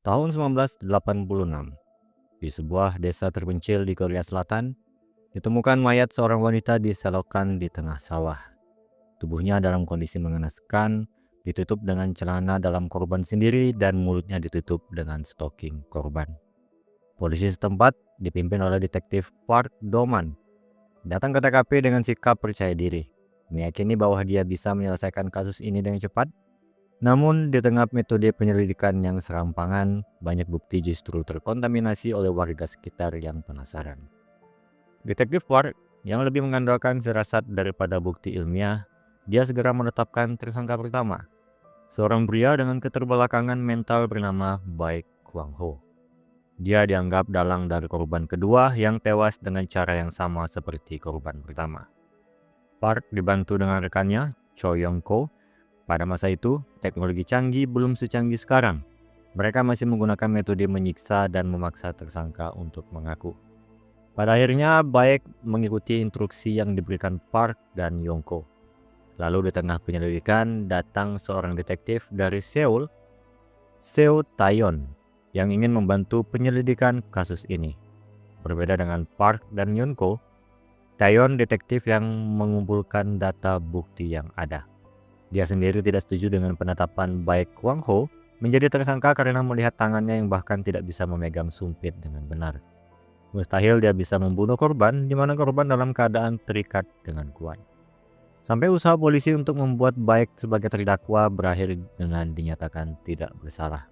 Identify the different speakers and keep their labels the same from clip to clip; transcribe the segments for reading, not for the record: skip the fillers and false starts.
Speaker 1: Tahun 1986, di sebuah desa terpencil di Korea Selatan, ditemukan mayat seorang wanita diselokan di tengah sawah. Tubuhnya dalam kondisi mengenaskan, ditutup dengan celana dalam korban sendiri dan mulutnya ditutup dengan stoking korban. Polisi setempat dipimpin oleh detektif Park Doman datang ke TKP dengan sikap percaya diri, meyakini bahwa dia bisa menyelesaikan kasus ini dengan cepat. Namun, di tengah metode penyelidikan yang serampangan, banyak bukti justru terkontaminasi oleh warga sekitar yang penasaran. Detektif Park, yang lebih mengandalkan firasat daripada bukti ilmiah, dia segera menetapkan tersangka pertama, seorang pria dengan keterbelakangan mental bernama Baek Kwang Ho. Dia dianggap dalang dari korban kedua yang tewas dengan cara yang sama seperti korban pertama. Park dibantu dengan rekannya, Cho Yong Ko. Pada masa itu, teknologi canggih belum secanggih sekarang. Mereka masih menggunakan metode menyiksa dan memaksa tersangka untuk mengaku. Pada akhirnya, Baek mengikuti instruksi yang diberikan Park dan Yongko. Lalu di tengah penyelidikan, datang seorang detektif dari Seoul, Seo Taeyeon, yang ingin membantu penyelidikan kasus ini. Berbeda dengan Park dan Yongko, Taeyeon detektif yang mengumpulkan data bukti yang ada. Dia sendiri tidak setuju dengan penetapan Baek Kwang Ho menjadi tersangka karena melihat tangannya yang bahkan tidak bisa memegang sumpit dengan benar. Mustahil dia bisa membunuh korban di mana korban dalam keadaan terikat dengan kuat. Sampai usaha polisi untuk membuat Baek sebagai terdakwa berakhir dengan dinyatakan tidak bersalah.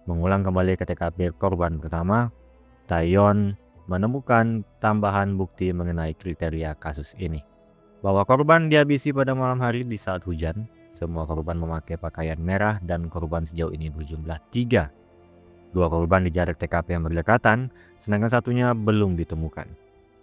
Speaker 1: Mengulang kembali ke TKP korban pertama, Taeyeon menemukan tambahan bukti mengenai kriteria kasus ini. Bahwa korban dihabisi pada malam hari di saat hujan. Semua korban memakai pakaian merah dan korban sejauh ini berjumlah 3. 2 korban di jarak TKP yang berdekatan, sedangkan satunya belum ditemukan.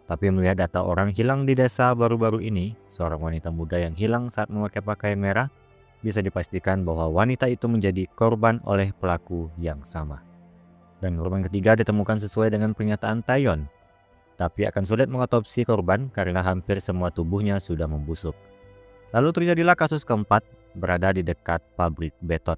Speaker 1: Tapi melihat data orang hilang di desa baru-baru ini, seorang wanita muda yang hilang saat memakai pakaian merah, bisa dipastikan bahwa wanita itu menjadi korban oleh pelaku yang sama. Dan korban ketiga ditemukan sesuai dengan pernyataan Taeyeon. Tapi akan sulit mengotopsi korban karena hampir semua tubuhnya sudah membusuk. Lalu terjadilah kasus keempat, berada di dekat pabrik beton.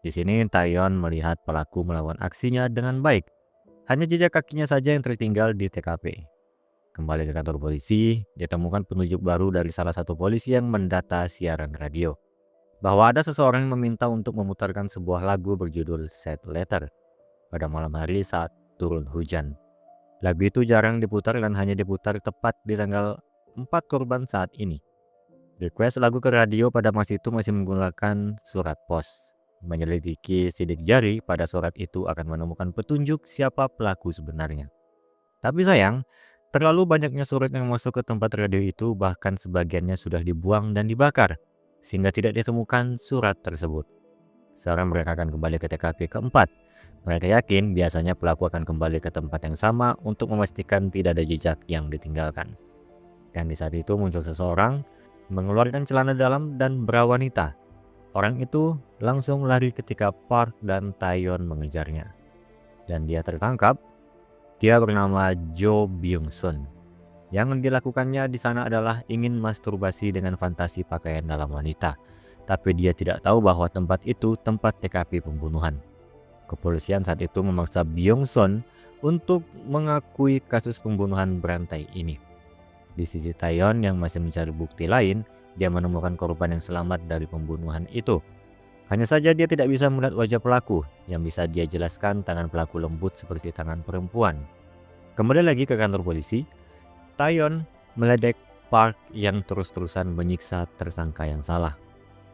Speaker 1: Di sini Taeyeon melihat pelaku melawan aksinya dengan baik. Hanya jejak kakinya saja yang tertinggal di TKP. Kembali ke kantor polisi, ditemukan petunjuk baru dari salah satu polisi yang mendata siaran radio. Bahwa ada seseorang yang meminta untuk memutarkan sebuah lagu berjudul Sad Letter pada malam hari saat turun hujan. Lagu itu jarang diputar dan hanya diputar tepat di tanggal 4 korban saat ini. Request lagu ke radio pada masa itu masih menggunakan surat pos. Menyelidiki sidik jari pada surat itu akan menemukan petunjuk siapa pelaku sebenarnya. Tapi sayang, terlalu banyaknya surat yang masuk ke tempat radio itu, bahkan sebagiannya sudah dibuang dan dibakar, sehingga tidak ditemukan surat tersebut. Sekarang mereka akan kembali ke TKP keempat. Mereka yakin biasanya pelaku akan kembali ke tempat yang sama untuk memastikan tidak ada jejak yang ditinggalkan. Dan di saat itu muncul seseorang mengeluarkan celana dalam dan bra wanita. Orang itu langsung lari ketika Park dan Taeyeon mengejarnya. Dan dia tertangkap. Dia bernama Jo Byung Sun. Yang dilakukannya di sana adalah ingin masturbasi dengan fantasi pakaian dalam wanita. Tapi dia tidak tahu bahwa tempat itu tempat TKP pembunuhan. Kepolisian saat itu memaksa Byung Sun untuk mengakui kasus pembunuhan berantai ini. Di sisi Taeyeon yang masih mencari bukti lain, dia menemukan korban yang selamat dari pembunuhan itu. Hanya saja dia tidak bisa melihat wajah pelaku, yang bisa dia jelaskan tangan pelaku lembut seperti tangan perempuan. Kembali lagi ke kantor polisi, Taeyeon meledek Park yang terus-terusan menyiksa tersangka yang salah.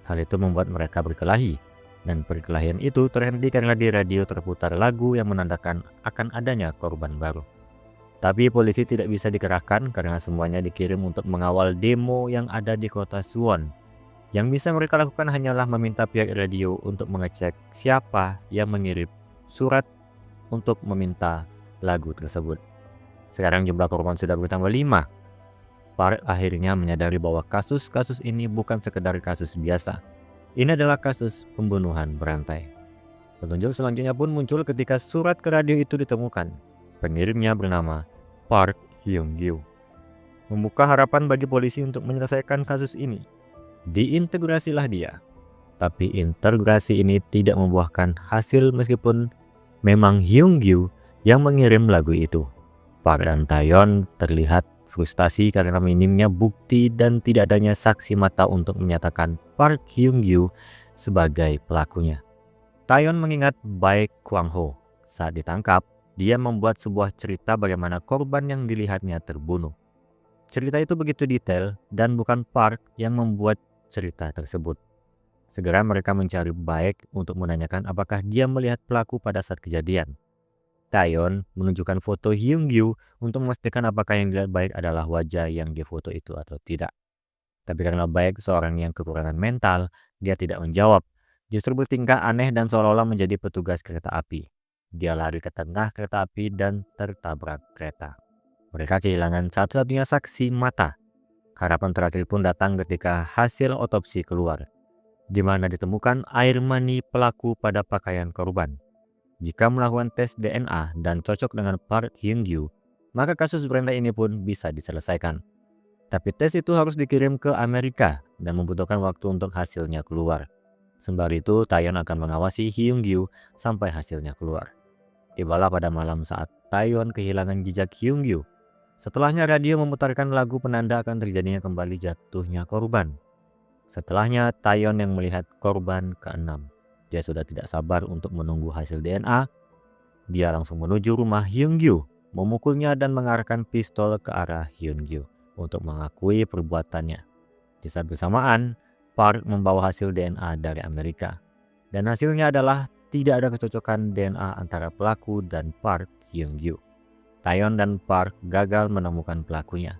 Speaker 1: Hal itu membuat mereka berkelahi, dan perkelahian itu terhenti karena di radio terputar lagu yang menandakan akan adanya korban baru. Tapi polisi tidak bisa dikerahkan karena semuanya dikirim untuk mengawal demo yang ada di kota Suwon. Yang bisa mereka lakukan hanyalah meminta pihak radio untuk mengecek siapa yang mengirim surat untuk meminta lagu tersebut. Sekarang jumlah korban sudah bertambah 5. Park akhirnya menyadari bahwa kasus-kasus ini bukan sekedar kasus biasa. Ini adalah kasus pembunuhan berantai. Petunjuk selanjutnya pun muncul ketika surat ke radio itu ditemukan. Pengirimnya bernama Park Hyung Gyu. membuka harapan bagi polisi untuk menyelesaikan kasus ini. Diintegrasilah dia. Tapi integrasi ini tidak membuahkan hasil meskipun memang Hyungju yang mengirim lagu itu. Park dan Taeyeon terlihat frustasi karena minimnya bukti dan tidak adanya saksi mata untuk menyatakan Park Hyungju sebagai pelakunya. Taeyeon mengingat Baek Kwang-ho. Saat ditangkap, dia membuat sebuah cerita bagaimana korban yang dilihatnya terbunuh. Cerita itu begitu detail dan bukan Park yang membuat cerita tersebut. Segera mereka mencari Baek untuk menanyakan apakah dia melihat pelaku pada saat kejadian. Taeyeon menunjukkan foto Hyungju untuk memastikan apakah yang dilihat Baek adalah wajah yang difoto itu atau tidak. Tapi karena Baek seorang yang kekurangan mental, dia tidak menjawab. Justru bertingkah aneh dan seolah-olah menjadi petugas kereta api. Dia lari ke tengah kereta api dan tertabrak kereta. Mereka kehilangan satu-satunya saksi mata. Harapan terakhir pun datang ketika hasil otopsi keluar, di mana ditemukan air mani pelaku pada pakaian korban. Jika melakukan tes DNA dan cocok dengan Park Hyungju, maka kasus berantai ini pun bisa diselesaikan. Tapi tes itu harus dikirim ke Amerika dan membutuhkan waktu untuk hasilnya keluar. Sembari itu, Taeyeon akan mengawasi Hyungju sampai hasilnya keluar. Tibalah pada malam saat Taeyeon kehilangan jejak Hyungju. Setelahnya radio memutarkan lagu penanda akan terjadinya kembali jatuhnya korban. Setelahnya Taeyeon yang melihat korban ke-6. Dia sudah tidak sabar untuk menunggu hasil DNA. Dia langsung menuju rumah Hyungju, memukulnya dan mengarahkan pistol ke arah Hyungju untuk mengakui perbuatannya. Di saat bersamaan, Park membawa hasil DNA dari Amerika. Dan hasilnya adalah tidak ada kecocokan DNA antara pelaku dan Park Hyungju. Taeyeon dan Park gagal menemukan pelakunya.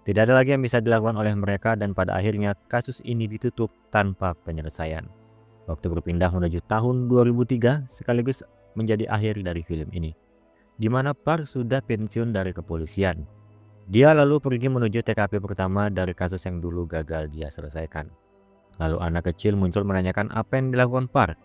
Speaker 1: Tidak ada lagi yang bisa dilakukan oleh mereka dan pada akhirnya kasus ini ditutup tanpa penyelesaian. Waktu berpindah menuju tahun 2003 sekaligus menjadi akhir dari film ini, di mana Park sudah pensiun dari kepolisian. Dia lalu pergi menuju TKP pertama dari kasus yang dulu gagal dia selesaikan. Lalu anak kecil muncul menanyakan apa yang dilakukan Park.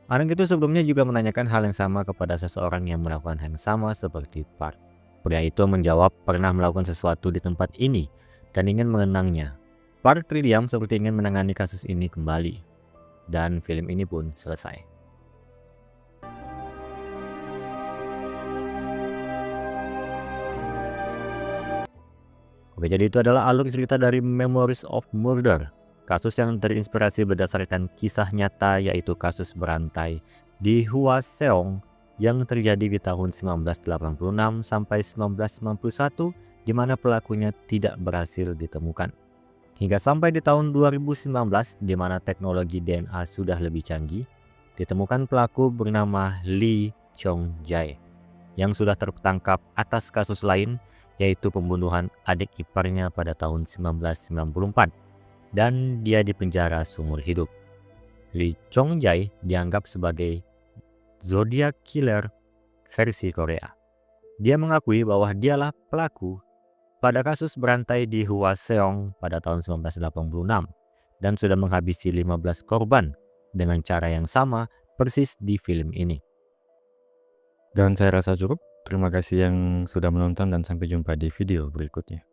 Speaker 1: Anak itu sebelumnya juga menanyakan hal yang sama kepada seseorang yang melakukan hal yang sama seperti Park. Pria itu menjawab pernah melakukan sesuatu di tempat ini dan ingin mengenangnya. Park terdiam seperti ingin menangani kasus ini kembali. Dan film ini pun selesai. Oke, jadi itu adalah alur cerita dari Memories of Murder. Kasus yang terinspirasi berdasarkan kisah nyata yaitu kasus berantai di Hwaseong yang terjadi di tahun 1986 sampai 1991 di mana pelakunya tidak berhasil ditemukan. Hingga sampai di tahun 2019 di mana teknologi DNA sudah lebih canggih, ditemukan pelaku bernama Lee Chong-jae yang sudah tertangkap atas kasus lain yaitu pembunuhan adik iparnya pada tahun 1994 dan dia dipenjara seumur hidup. Lee Chong-jae dianggap sebagai Zodiac Killer versi Korea. Dia mengakui bahwa dialah pelaku pada kasus berantai di Hwaseong pada tahun 1986 dan sudah menghabisi 15 korban dengan cara yang sama persis di film ini. Dan saya rasa cukup. Terima kasih yang sudah menonton dan sampai jumpa di video berikutnya.